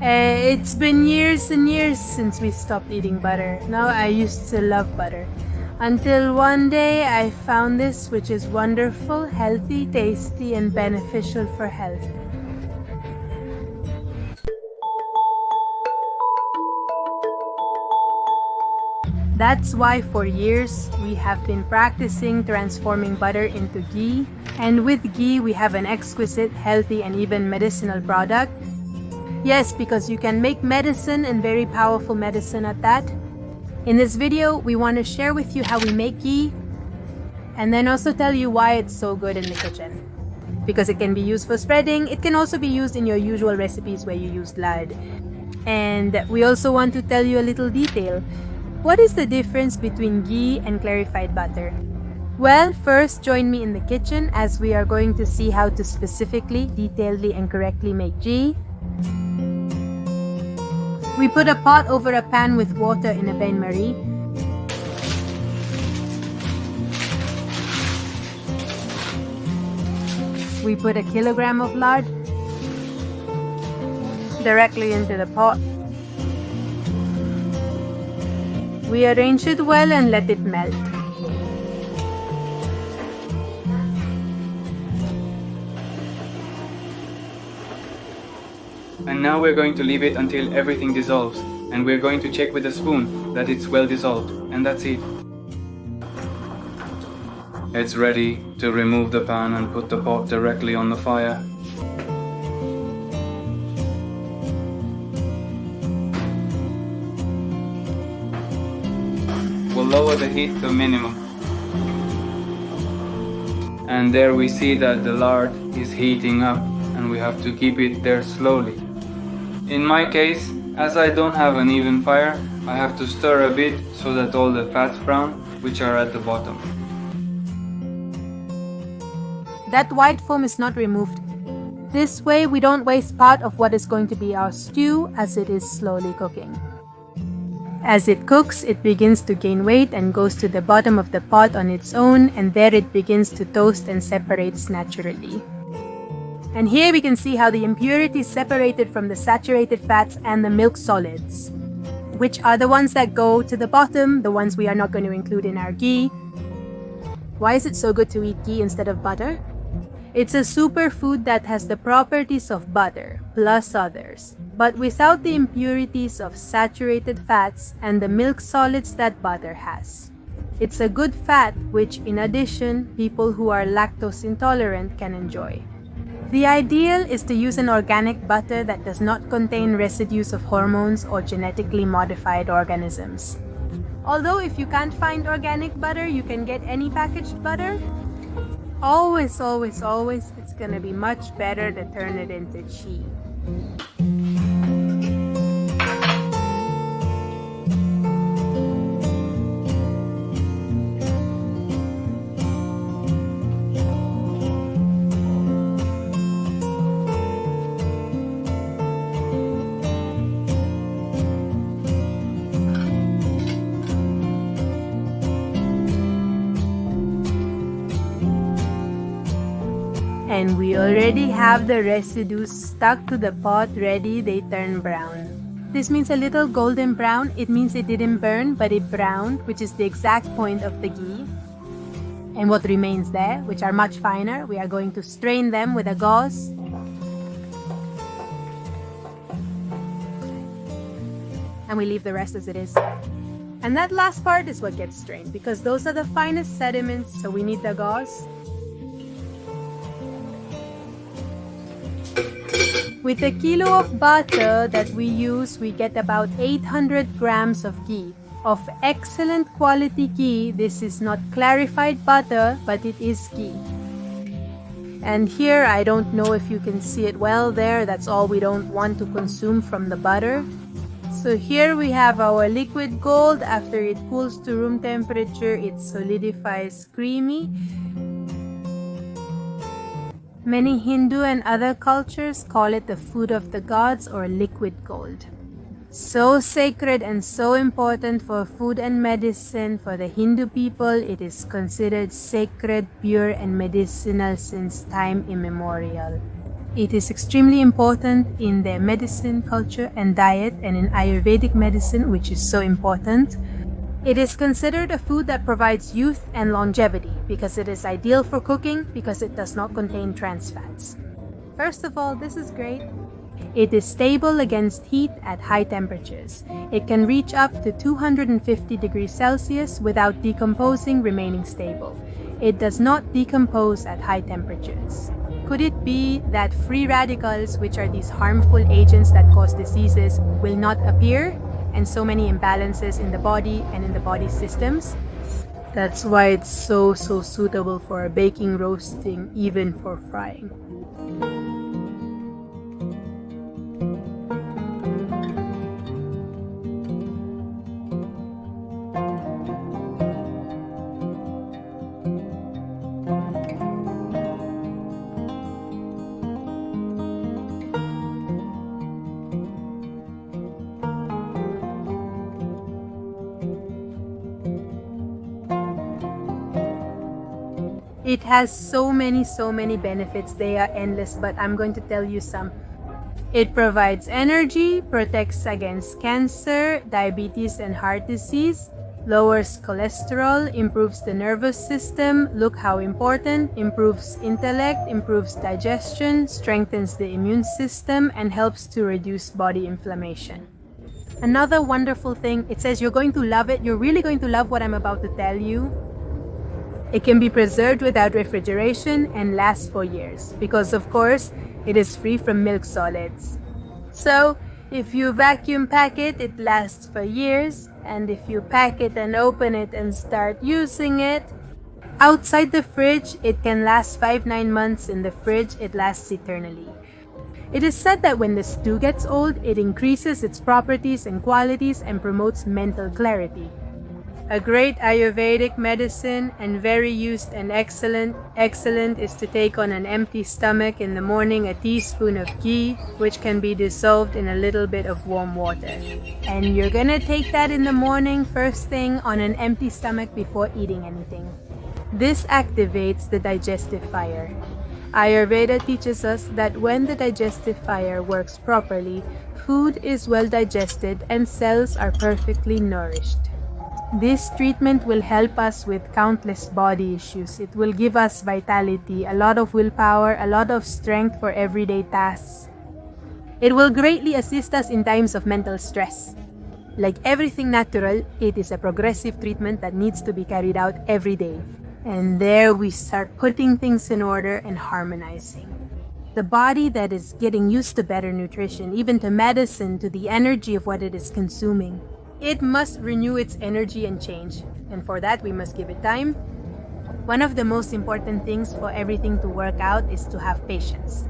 It's been years and years since we stopped eating butter. Now I used to love butter. Until one day I found this, which is wonderful, healthy, tasty, and beneficial for health. That's why for years we have been practicing transforming butter into ghee. And with ghee we have an exquisite, healthy, and even medicinal product. Yes, because you can make medicine, and very powerful medicine at that. In this video, we want to share with you how we make ghee, and then also tell you why it's so good in the kitchen. Because it can be used for spreading, it can also be used in your usual recipes where you use lard. And we also want to tell you a little detail. What is the difference between ghee and clarified butter? Well, first join me in the kitchen as we are going to see how to specifically, detailedly, and correctly make ghee. We put a pot over a pan with water in a bain-marie. We put a kilogram of lard directly into the pot. We arrange it well and let it melt. And now we're going to leave it until everything dissolves, and we're going to check with a spoon that it's well dissolved, and that's it. It's ready to remove the pan and put the pot directly on the fire. We'll lower the heat to minimum. And there we see that the lard is heating up, and we have to keep it there slowly. In my case, as I don't have an even fire, I have to stir a bit so that all the fats brown, which are at the bottom. That white foam is not removed. This way we don't waste part of what is going to be our stew as it is slowly cooking. As it cooks, it begins to gain weight and goes to the bottom of the pot on its own, and there it begins to toast and separates naturally. And here we can see how the impurities separated from the saturated fats and the milk solids, which are the ones that go to the bottom, the ones we are not going to include in our ghee. Why is it so good to eat ghee instead of butter? It's a superfood that has the properties of butter, plus others, but without the impurities of saturated fats and the milk solids that butter has. It's a good fat which, in addition, people who are lactose intolerant can enjoy. The ideal is to use an organic butter that does not contain residues of hormones or genetically modified organisms. Although if you can't find organic butter, you can get any packaged butter. Always, it's gonna be much better to turn it into ghee. And we already have the residues stuck to the pot ready. They turn brown. This means a little golden brown. It means it didn't burn, but it browned, which is the exact point of the ghee. And what remains there, which are much finer, we are going to strain them with a gauze. And we leave the rest as it is. And that last part is what gets strained, because those are the finest sediments, so we need the gauze. With a kilo of butter that we use, we get about 800 grams of ghee. Of excellent quality ghee. This is not clarified butter, but it is ghee. And here, I don't know if you can see it well there. That's all we don't want to consume from the butter. So here we have our liquid gold. After it cools to room temperature, it solidifies creamy. Many Hindu and other cultures call it the food of the gods or liquid gold. So sacred and so important for food and medicine. For the Hindu people, it is considered sacred, pure, and medicinal since time immemorial. It is extremely important in their medicine, culture, and diet, and in Ayurvedic medicine, which is so important. It is considered a food that provides youth and longevity because it is ideal for cooking because it does not contain trans fats. First of all, this is great. It is stable against heat at high temperatures. It can reach up to 250 degrees Celsius without decomposing, remaining stable. It does not decompose at high temperatures. Could it be that free radicals, which are these harmful agents that cause diseases, will not appear? And so many imbalances in the body and in the body systems? That's why it's so suitable for baking, roasting, even for frying. It has so many benefits. They are endless, but I'm going to tell you some. It provides energy, protects against cancer, diabetes and heart disease, lowers cholesterol, improves the nervous system, look how important, improves intellect, improves digestion, strengthens the immune system, and helps to reduce body inflammation. Another wonderful thing, it says you're going to love it. You're really going to love what I'm about to tell you. It can be preserved without refrigeration and lasts for years because, of course, it is free from milk solids. So, if you vacuum pack it, it lasts for years, and if you pack it and open it and start using it, outside the fridge, it can last 5-9 months. In the fridge, it lasts eternally. It is said that when the stew gets old, it increases its properties and qualities and promotes mental clarity. A great Ayurvedic medicine and very used and excellent is to take on an empty stomach in the morning a teaspoon of ghee, which can be dissolved in a little bit of warm water. And you're gonna take that in the morning first thing on an empty stomach before eating anything. This activates the digestive fire. Ayurveda teaches us that when the digestive fire works properly, food is well digested and cells are perfectly nourished. This treatment will help us with countless body issues. It will give us vitality, a lot of willpower, a lot of strength for everyday tasks. It will greatly assist us in times of mental stress. Like everything natural, it is a progressive treatment that needs to be carried out every day. And there we start putting things in order and harmonizing. The body that is getting used to better nutrition, even to medicine, to the energy of what it is consuming, it must renew its energy and change, and for that we must give it time. One of the most important things for everything to work out is to have patience.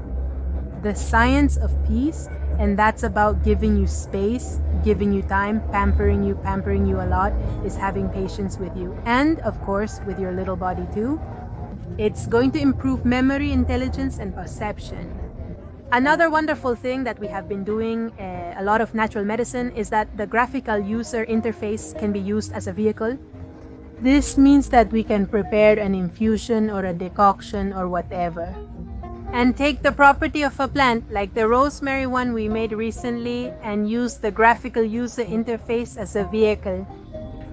The science of peace, and that's about giving you space, giving you time, pampering you a lot, is having patience with you, and of course with your little body too. It's going to improve memory, intelligence, and perception. Another wonderful thing that we have been doing a lot of natural medicine is that the graphical user interface can be used as a vehicle. This means that we can prepare an infusion or a decoction or whatever and take the property of a plant like the rosemary one we made recently and use the graphical user interface as a vehicle.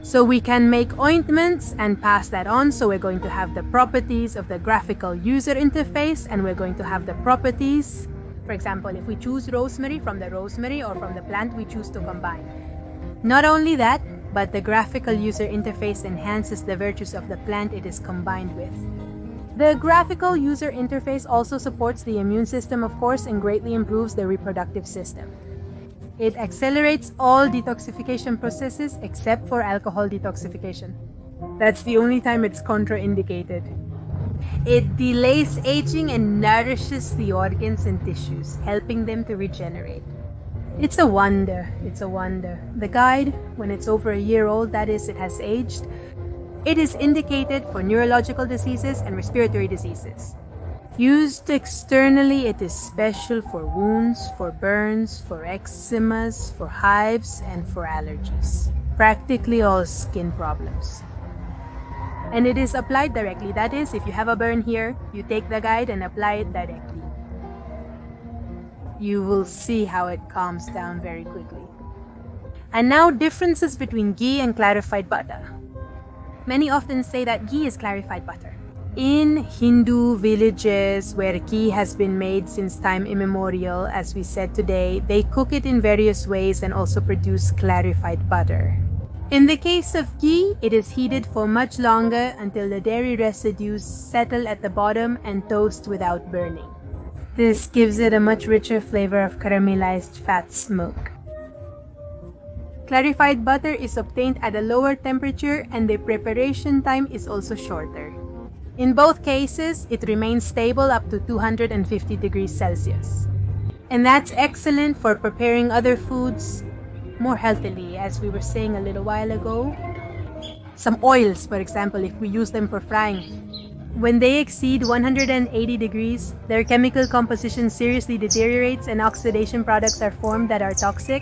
So we can make ointments and pass that on. So we're going to have the properties of the graphical user interface and we're going to have the properties. For example, if we choose rosemary from the rosemary or from the plant we choose to combine. Not only that, but the graphical user interface enhances the virtues of the plant it is combined with. The graphical user interface also supports the immune system, of course, and greatly improves the reproductive system. It accelerates all detoxification processes except for alcohol detoxification. That's the only time it's contraindicated. It delays aging and nourishes the organs and tissues, helping them to regenerate. It's a wonder. The guide, when it's over a year old, that is, it has aged. It is indicated for neurological diseases and respiratory diseases. Used externally, it is special for wounds, for burns, for eczemas, for hives, and for allergies. Practically all skin problems. And it is applied directly. That is, if you have a burn here, you take the guide and apply it directly. You will see how it calms down very quickly. And now, differences between ghee and clarified butter. Many often say that ghee is clarified butter. In Hindu villages where ghee has been made since time immemorial, as we said today, they cook it in various ways and also produce clarified butter. In the case of ghee, it is heated for much longer until the dairy residues settle at the bottom and toast without burning. This gives it a much richer flavor of caramelized fat smoke. Clarified butter is obtained at a lower temperature and the preparation time is also shorter. In both cases, it remains stable up to 250 degrees Celsius. And that's excellent for preparing other foods more healthily, as we were saying a little while ago. Some oils, for example, if we use them for frying. When they exceed 180 degrees, their chemical composition seriously deteriorates and oxidation products are formed that are toxic.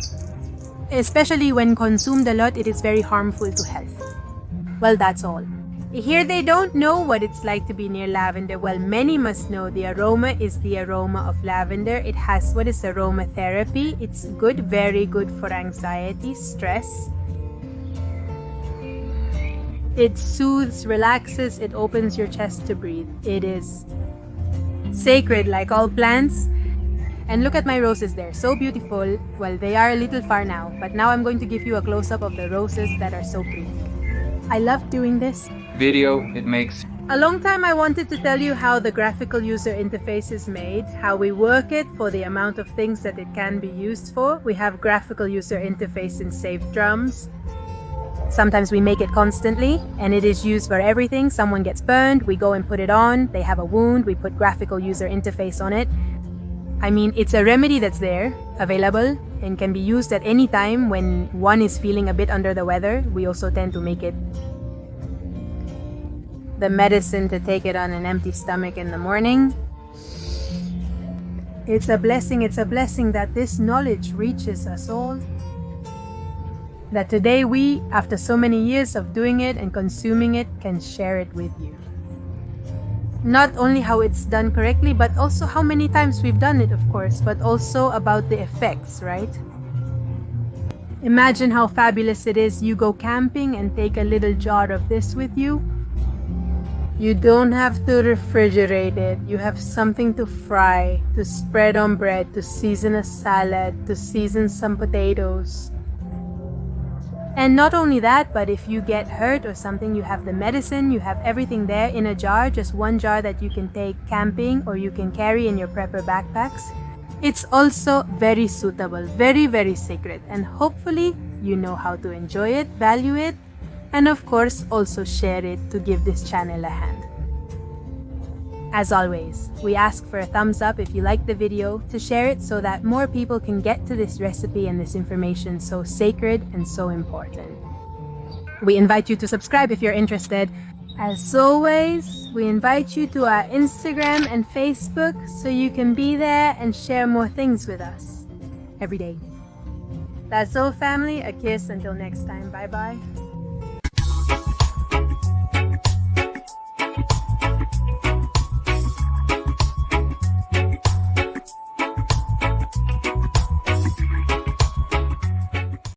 Especially when consumed a lot, it is very harmful to health. Well, that's all. Here they don't know what it's like to be near lavender. Well, many must know the aroma is the aroma of lavender. It has what is aromatherapy. It's good, very good for anxiety, stress. It soothes, relaxes, it opens your chest to breathe. It is sacred like all plants. And look at my roses there, so beautiful. Well, they are a little far now, but now I'm going to give you a close-up of the roses that are so pretty. I love doing this video. It makes a long time I wanted to tell you how the graphical user interface is made, how we work it for the amount of things that it can be used for. We have graphical user interface in saved drums. Sometimes we make it constantly and it is used for everything. Someone gets burned, we go and put it on. They have a wound, we put graphical user interface on it. I mean, it's a remedy that's there, available, and can be used at any time when one is feeling a bit under the weather. We also tend to make it the medicine to take it on an empty stomach in the morning. It's a blessing that this knowledge reaches us all. That today we, after so many years of doing it and consuming it, can share it with you. Not only how it's done correctly, but also how many times we've done it, of course, but also about the effects, right? Imagine how fabulous it is. You go camping and take a little jar of this with you. You don't have to refrigerate it. You have something to fry, to spread on bread, to season a salad, to season some potatoes. And not only that, but if you get hurt or something, you have the medicine, you have everything there in a jar, just one jar that you can take camping or you can carry in your prepper backpacks. It's also very suitable, very, very sacred. And hopefully you know how to enjoy it, value it, and of course also share it to give this channel a hand. As always, we ask for a thumbs up if you like the video, to share it so that more people can get to this recipe and this information so sacred and so important. We invite you to subscribe if you're interested. As always, we invite you to our Instagram and Facebook so you can be there and share more things with us every day. That's all, family. A kiss until next time. Bye-bye.